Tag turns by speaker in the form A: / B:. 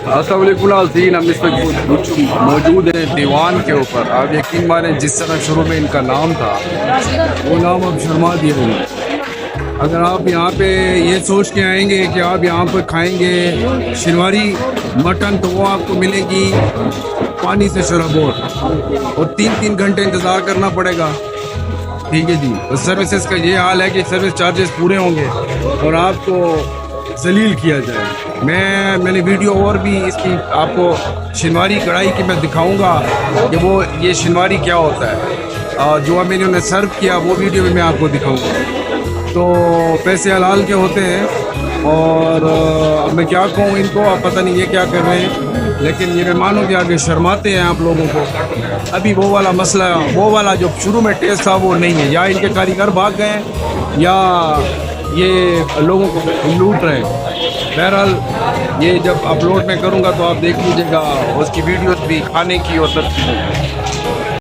A: अस्सलाम वालेकुम नाज़रीन, हम इस वक्त मौजूद हैं दीवान के ऊपर। आप यकीन मानें जिस तरह शुरू में इनका नाम था वो नाम अब शर्मा दिया उन्होंने। अगर आप यहाँ पे ये सोच के आएंगे कि आप यहाँ पर खाएंगे शिनवारी मटन तो वो आपको मिलेगी पानी से शराबोर और 3-3 घंटे इंतज़ार करना पड़ेगा। ठीक है जी। तो सर्विसेज का ये हाल है कि सर्विस चार्जेस पूरे होंगे और आपको जलील किया जाए। मैंने वीडियो और भी इसकी आपको शिनवारी कढ़ाई की मैं दिखाऊंगा कि वो ये शिनवारी क्या होता है। जो मैंने उन्हें सर्व किया वो वीडियो में मैं आपको दिखाऊंगा। तो पैसे हलाल के होते हैं और अब मैं क्या कहूँ इनको, आप पता नहीं ये क्या कर रहे हैं, लेकिन ये मेहमानों के आगे शर्माते हैं आप लोगों को। अभी वो वाला मसला, वो वाला जो शुरू में टेस्ट था वो नहीं है, या इनके कारीगर भाग गए हैं या ये लोगों को लूट रहे हैं। बहरहाल ये जब अपलोड में करूँगा तो आप देख लीजिएगा उसकी वीडियोस भी खाने की और सब चीज़ों की।